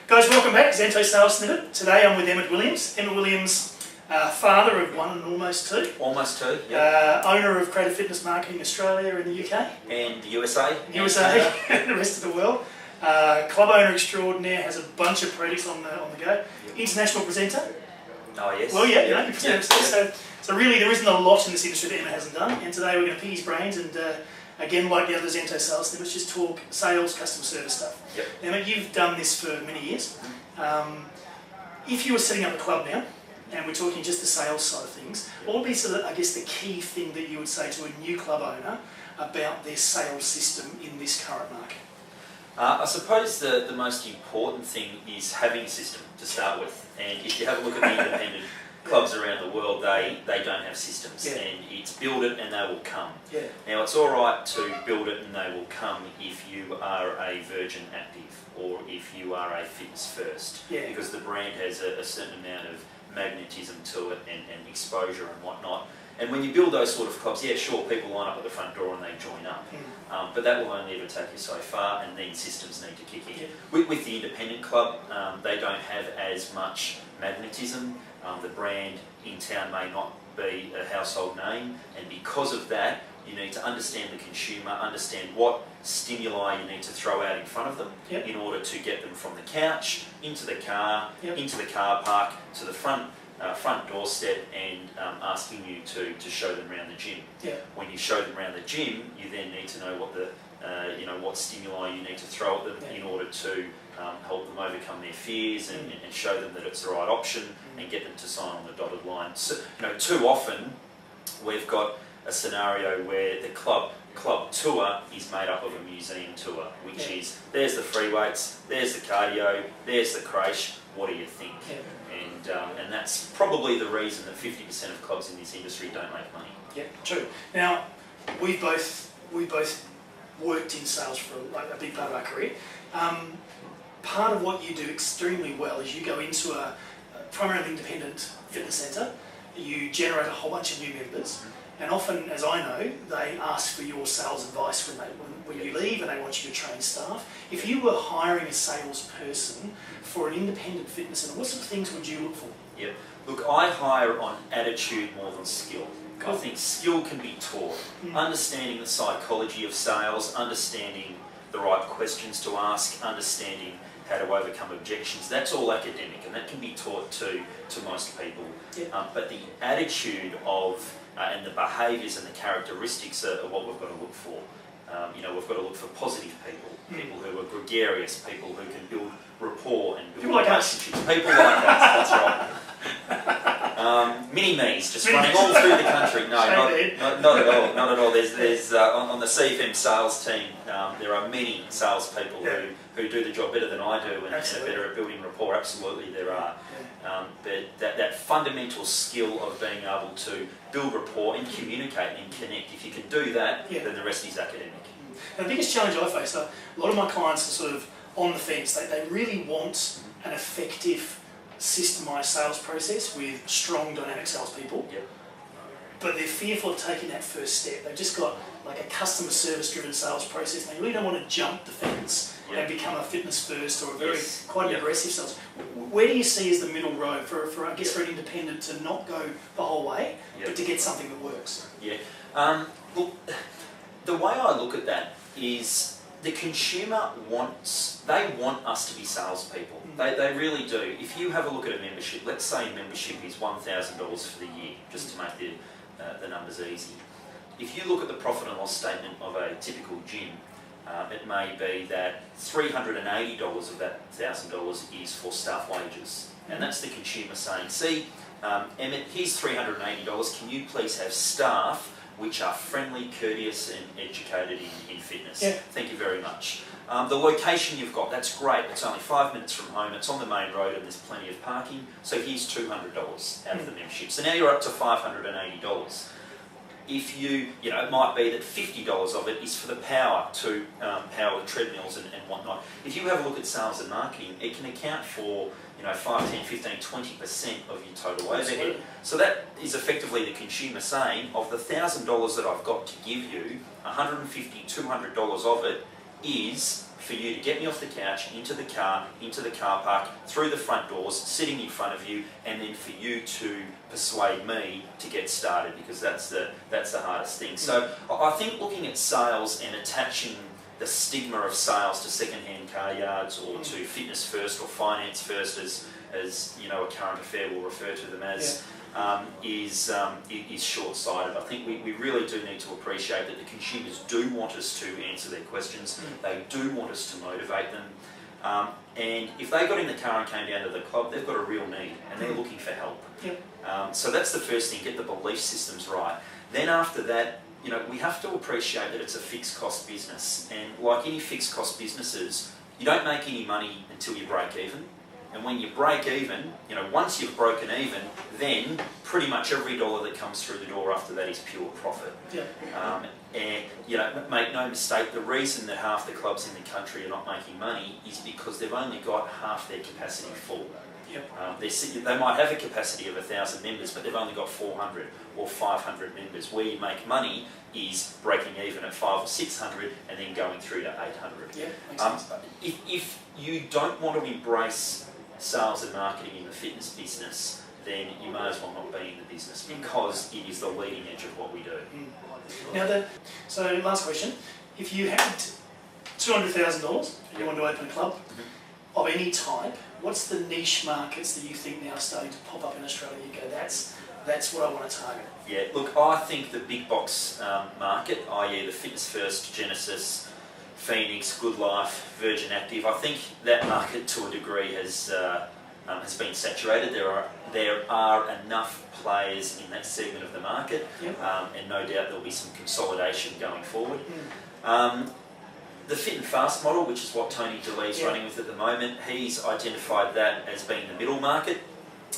Guys, welcome back to Xanto Sales Snippet. Today I'm with Emmett Williams. Emmett Williams, father of one and almost two. Almost two, yeah. Owner of Creative Fitness Marketing Australia and the UK. And the USA. USA and the rest of the world. Club owner extraordinaire, has a bunch of projects on the go. Yep. International presenter. Oh, yes. Well, yeah, you know, you present so really there isn't a lot in this industry that Emmett hasn't done. And today we're going to pick his brains and again, like the other Xanto Sales Snippets, just talk sales, customer service stuff. Yep. Emmett, you've done this for many years. If you were setting up a club now, and we're talking just the sales side of things, what would be sort of, I guess, the key thing that you would say to a new club owner about their sales system in this current market? I suppose the most important thing is having a system to start with. And if you have a look at the independent clubs around the world, they don't have systems. Yeah. And it's build it and they will come. Yeah. Now, it's all right to build it and they will come if you are a Virgin Active or if you are a Fitness First. Yeah. Because the brand has a certain amount of magnetism to it and exposure and whatnot. And when you build those sort of clubs, yeah, sure, people line up at the front door and they join up. But that will only ever take you so far, and then systems need to kick in. Yeah. With the independent club, they don't have as much magnetism. The brand in town may not be a household name, and because of that, you need to understand the consumer, understand what stimuli you need to throw out in front of them. Yep. In order to get them from the couch, into the car, Yep. into the car park, to the front doorstep, and asking you to show them around the gym. Yeah. When you show them around the gym, you then need to know what the what stimuli you need to throw at them. Yeah. In order to help them overcome their fears and show them that it's the right option and get them to sign on the dotted line. So, too often we've got a scenario where the club tour is made up of a museum tour, which is there's the free weights, there's the cardio, there's the crèche. What do you think? And that's probably the reason that 50% of clubs in this industry don't make money. Yeah, true. Now, we both worked in sales for a big part of our career. Part of what you do extremely well is you go into a primarily independent fitness centre, you generate a whole bunch of new members, and often, as I know, they ask for your sales advice when you leave and they want you to train staff. If you were hiring a salesperson for an independent fitness centre, what sort of things would you look for? Yeah. Look, I hire on attitude more than skill. Cool. I think skill can be taught. Understanding the psychology of sales, understanding the right questions to ask, understanding how to overcome objections, that's all academic and that can be taught to most people. Yeah. But the attitude of and the behaviours and the characteristics are what we've got to look for. We've got to look for positive people, people who are gregarious, people who can build rapport and build people like relationships. People like us, that's right. Mini-me's just running all through the country. No, not at all. Not at all. There's on the CFM sales team, there are many salespeople who do the job better than I do and are better at building rapport. Absolutely, there are. But that fundamental skill of being able to build rapport and communicate and connect, if you can do that, then the rest is academic. And the biggest challenge I face, a lot of my clients are sort of on the fence. They really want an effective, systemised sales process with strong, dynamic salespeople. Yep. But they're fearful of taking that first step. They've just got like a customer service driven sales process and they really don't want to jump the fence and become a Fitness First or a very quite an aggressive sales. Where do you see as the middle road for an independent to not go the whole way, but to get something that works? Yeah. Look, the way I look at that is the consumer want us to be salespeople. They really do. If you have a look at a membership, let's say membership is $1,000 for the year, just to make the numbers easy. If you look at the profit and loss statement of a typical gym, it may be that $380 of that $1,000 is for staff wages. And that's the consumer saying, see, Emmett, here's $380, can you please have staff which are friendly, courteous and educated in fitness? Yeah. Thank you very much. The location you've got, that's great. It's only 5 minutes from home, it's on the main road and there's plenty of parking, so here's $200 out of the membership. So now you're up to $580. If it might be that $50 of it is for the power to power the treadmills and whatnot. If you have a look at sales and marketing, it can account for 5, 10, 15, 20% of your total overhead. So that is effectively the consumer saying, of the $1,000 that I've got to give you, $150, $200 of it is for you to get me off the couch, into the car park, through the front doors, sitting in front of you, and then for you to persuade me to get started, because that's the hardest thing. So I think looking at sales and attaching the stigma of sales to second-hand car yards or to fitness first or finance first, as you know, a current affair will refer to them as, is short-sighted. I think we really do need to appreciate that the consumers do want us to answer their questions. They do want us to motivate them. And if they got in the car and came down to the club, they've got a real need and they're looking for help. So that's the first thing, get the belief systems right. Then after that, you know, we have to appreciate that it's a fixed cost business, and like any fixed cost businesses, you don't make any money until you break even. And when you break even, you know, once you've broken even, then pretty much every dollar that comes through the door after that is pure profit. And you know, make no mistake, the reason that half the clubs in the country are not making money is because they've only got half their capacity full. They might have a capacity of 1,000 members, but they've only got 400 or 500 members. Where you make money is breaking even at 500 or 600 and then going through to 800. If you don't want to embrace sales and marketing in the fitness business, then you may as well not be in the business, because it is the leading edge of what we do. Now, so last question: if you had $200,000 and you wanted to open a club of any type, what's the niche markets that you think now are starting to pop up in Australia? You go, that's what I want to target. Yeah, look, I think the big box market, i.e. the Fitness First, Genesis, Phoenix, Good Life, Virgin Active, I think that market to a degree has been saturated. There are enough players in that segment of the market, and no doubt there'll be some consolidation going forward. The Fit and Fast model, which is what Tony DeLee's running with at the moment, he's identified that as being the middle market.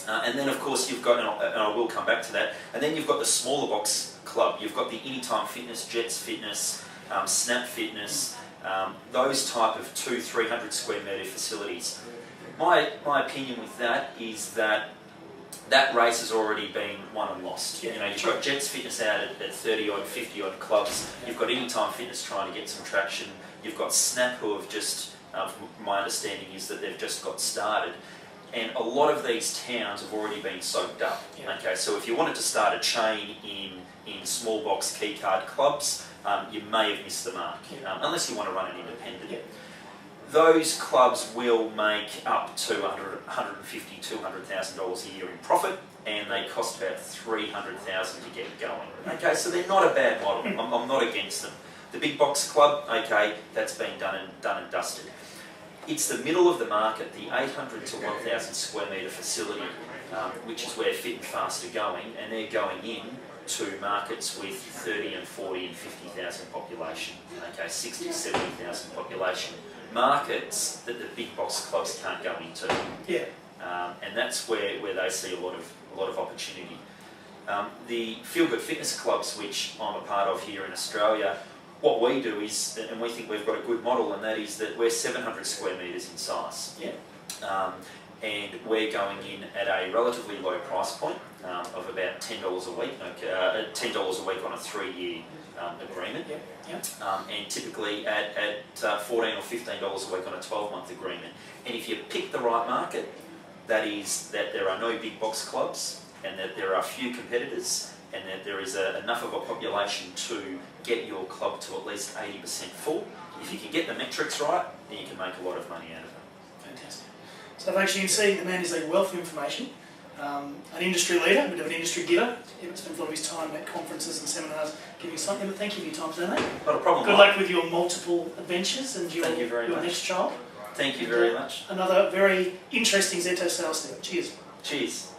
And then of course you've got, and I will come back to that, and then you've got the smaller box club. You've got the Anytime Fitness, Jets Fitness, Snap Fitness, those type of 200-300 square metre facilities. My opinion with that is that race has already been won and lost. You know, you've got Jets Fitness out at 30 odd, 50 odd clubs. You've got Anytime Fitness trying to get some traction. You've got Snap, who have just, my understanding is that they've just got started. And a lot of these towns have already been soaked up. Okay, so if you wanted to start a chain in small box key card clubs, you may have missed the mark, unless you want to run an independent. Those clubs will make up to $150,000 to $200,000 a year in profit, and they cost about $300,000 to get going. Okay, so they're not a bad model. I'm not against them. The big box club, okay, that's been done and dusted. It's the middle of the market, the 800 to 1,000 square metre facility, which is where Fit and Fast are going, and they're going in to markets with 30 and 40 and 50,000 population, okay, 60, 70,000 population. Markets that the big box clubs can't go into. And that's where they see a lot of opportunity. The Feel Good Fitness clubs, which I'm a part of here in Australia, what we do is, and we think we've got a good model, and that is that we're 700 square metres in size. And we're going in at a relatively low price point of about $10 a week, $10 a week on a 3-year agreement, and typically at $14 or $15 a week on a 12-month agreement. And if you pick the right market, that is that there are no big box clubs, and that there are few competitors, and that there is enough of a population to get your club to at least 80% full. If you can get the metrics right, then you can make a lot of money out of it. Fantastic. So folks, you can see the man is a wealth of information, an industry leader, a bit of an industry giver. Emmett's spent a lot of his time at conferences and seminars giving something. Emmet, thank you for your time today, mate. Not a problem. Good luck with your multiple adventures and your next child. Thank you very much. Another very interesting Zetto sales step. Cheers. Cheers.